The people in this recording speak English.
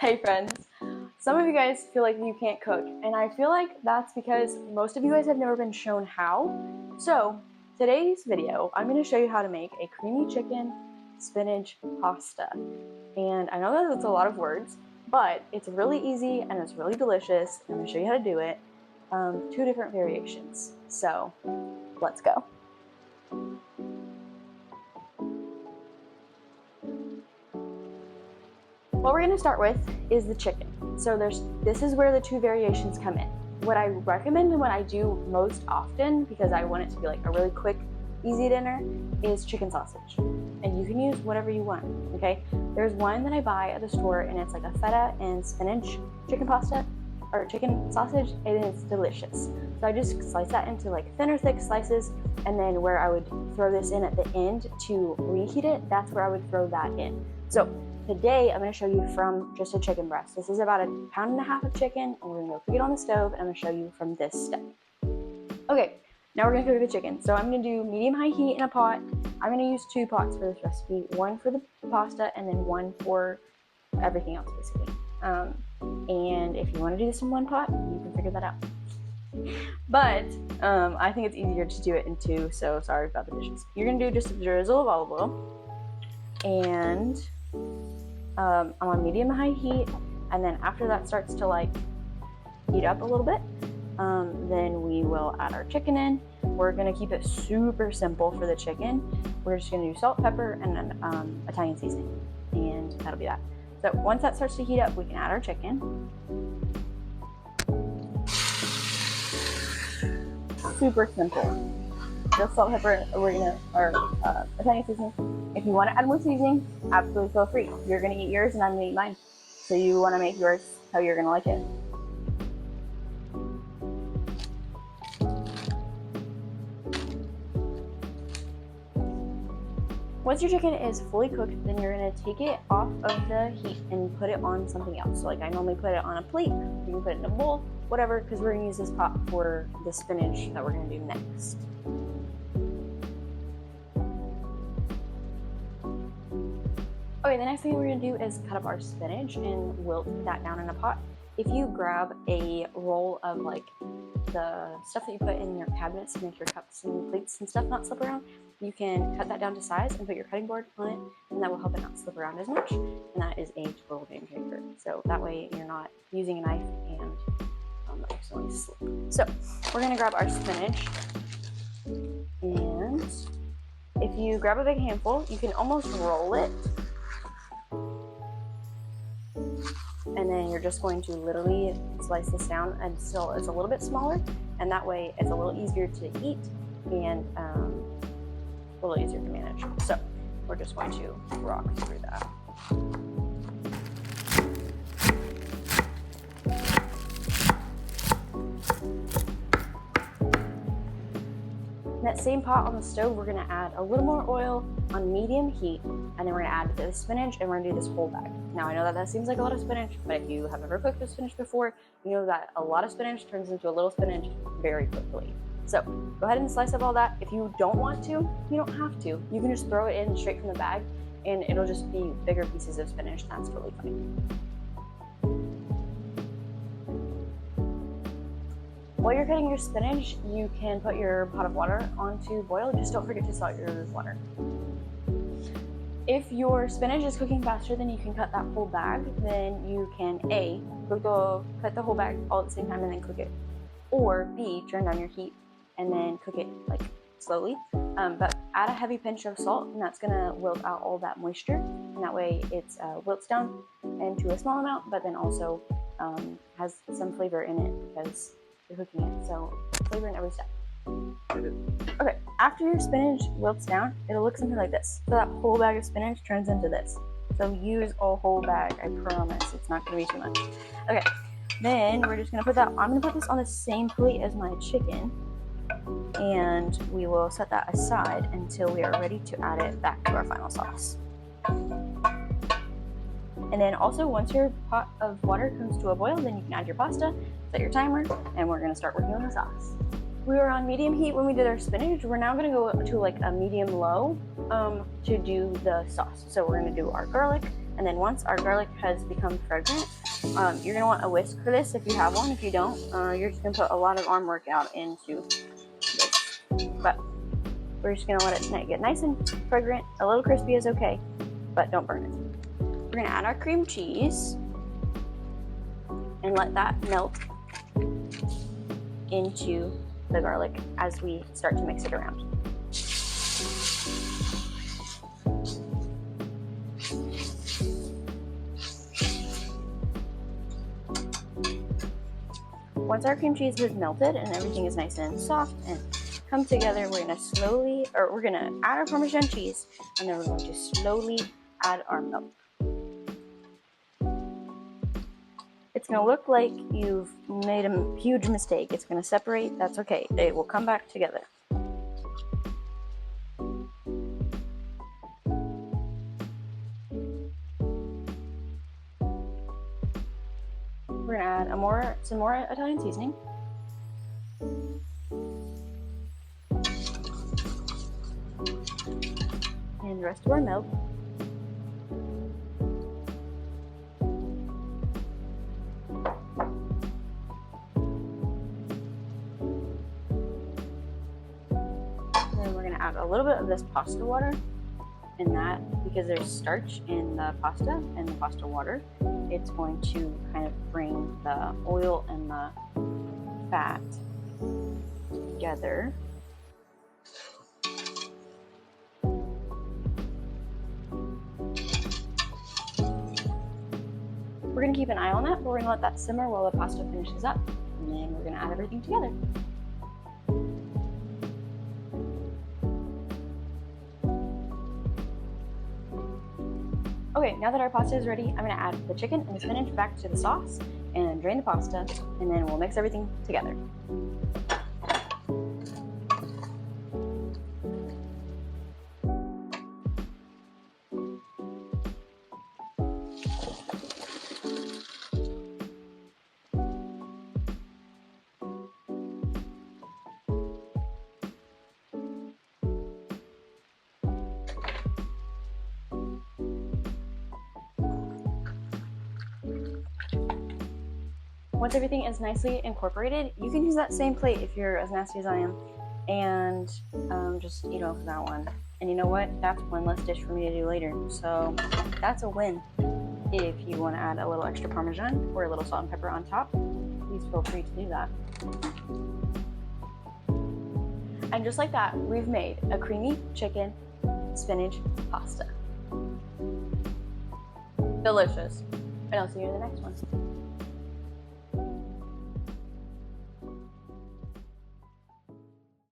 Hey friends, some of you guys feel like you can't cook, and I feel like that's because most of you guys have never been shown how. So today's video, I'm going to show you how to make a creamy chicken spinach pasta. And I know that that's a lot of words, but it's really easy and it's really delicious. I'm going to show you how to do it. 2 different variations. So let's go. What we're going to start with is the chicken. So this is where the 2 variations come in. What I recommend and what I do most often, because I want it to be like a really quick, easy dinner, is chicken sausage. And you can use whatever you want, okay? There's one that I buy at the store and it's like a feta and spinach chicken pasta, or chicken sausage, and it's delicious. So I just slice that into like thinner, thick slices, and then where I would throw this in at the end to reheat it, that's where I would throw that in. So today, I'm going to show you from just a chicken breast. This is about 1.5 pounds of chicken, and we're going to go cook it on the stove, and I'm going to show you from this step. Okay, now we're going to cook the chicken. So I'm going to do medium-high heat in a pot. I'm going to use 2 pots for this recipe, one for the pasta, and then one for everything else, basically. And if you want to do this in one pot, you can figure that out. But I think it's easier to do it in 2, so sorry about the dishes. You're going to do just a drizzle of olive oil, and I'm on medium-high heat, and then after that starts to like heat up a little bit, then we will add our chicken in. We're going to keep it super simple for the chicken. We're just going to do salt, pepper, and then Italian seasoning, and that'll be that. So once that starts to heat up, we can add our chicken. Super simple. Just salt, pepper, oregano, or Italian seasoning. If you want to add more seasoning, absolutely feel free. You're going to eat yours and I'm going to eat mine. So you want to make yours how you're going to like it. Once your chicken is fully cooked, then you're going to take it off of the heat and put it on something else. So like I normally put it on a plate, you can put it in a bowl, whatever, because we're going to use this pot for the spinach that we're going to do next. Okay, the next thing we're going to do is cut up our spinach and wilt that down in a pot. If you grab a roll of like the stuff that you put in your cabinets to make your cups and plates and stuff not slip around, you can cut that down to size and put your cutting board on it, and that will help it not slip around as much, and that is a total game changer. So that way you're not using a knife and accidentally slip. So we're going to grab our spinach, and if you grab a big handful, you can almost roll it. And then you're just going to literally slice this down until it's a little bit smaller, and that way it's a little easier to eat and a little easier to manage. So we're just going to rock through that. In that same pot on the stove, we're going to add a little more oil on medium heat, and then we're going to add the spinach, and we're going to do this whole bag. Now, I know that seems like a lot of spinach, but if you have ever cooked with spinach before, you know that a lot of spinach turns into a little spinach very quickly. So go ahead and slice up all that. If you don't want to, you don't have to. You can just throw it in straight from the bag, and it'll just be bigger pieces of spinach, and that's totally fine. While you're cutting your spinach, you can put your pot of water on to boil. Just don't forget to salt your water. If your spinach is cooking faster than you can cut that whole bag, then you can A, cut the whole bag all at the same time and then cook it. Or B, turn down your heat and then cook it like slowly. But add a heavy pinch of salt, and that's gonna wilt out all that moisture. And that way it wilts down into a small amount, but then also has some flavor in it because you're cooking it, so flavor in every step. Okay, after your spinach wilts down, it'll look something like this. So that whole bag of spinach turns into this. So use a whole bag, I promise. It's not gonna be too much. Okay, then we're just gonna put that, I'm gonna put this on the same plate as my chicken, and we will set that aside until we are ready to add it back to our final sauce. And then also, once your pot of water comes to a boil, then you can add your pasta, set your timer, and we're gonna start working on the sauce. We were on medium heat when we did our spinach. We're now gonna go to like a medium low to do the sauce. So we're gonna do our garlic, And then once our garlic has become fragrant, you're gonna want a whisk for this if you have one. If you don't, you're just gonna put a lot of arm workout into this. But we're just gonna let it get nice and fragrant. A little crispy is okay, but don't burn it. We're gonna add our cream cheese and let that melt into the garlic as we start to mix it around. Once our cream cheese has melted and everything is nice and soft and come together, we're gonna add our Parmesan cheese, and then we're going to slowly add our milk. It's gonna look like you've made a huge mistake. It's gonna separate, that's okay. It will come back together. We're gonna add some more Italian seasoning. And the rest of our milk. Then we're gonna add a little bit of this pasta water in that, because there's starch in the pasta and the pasta water. It's going to kind of bring the oil and the fat together. We're going to keep an eye on that, but we're going to let that simmer while the pasta finishes up, and then we're going to add everything together. Okay, now that our pasta is ready, I'm going to add the chicken and the spinach back to the sauce and drain the pasta, and then we'll mix everything together. Once everything is nicely incorporated, you can use that same plate if you're as nasty as I am, and just eat off that one. And you know what? That's one less dish for me to do later. So that's a win. If you want to add a little extra Parmesan or a little salt and pepper on top, please feel free to do that. And just like that, we've made a creamy chicken spinach pasta. Delicious. And I'll see you in the next one.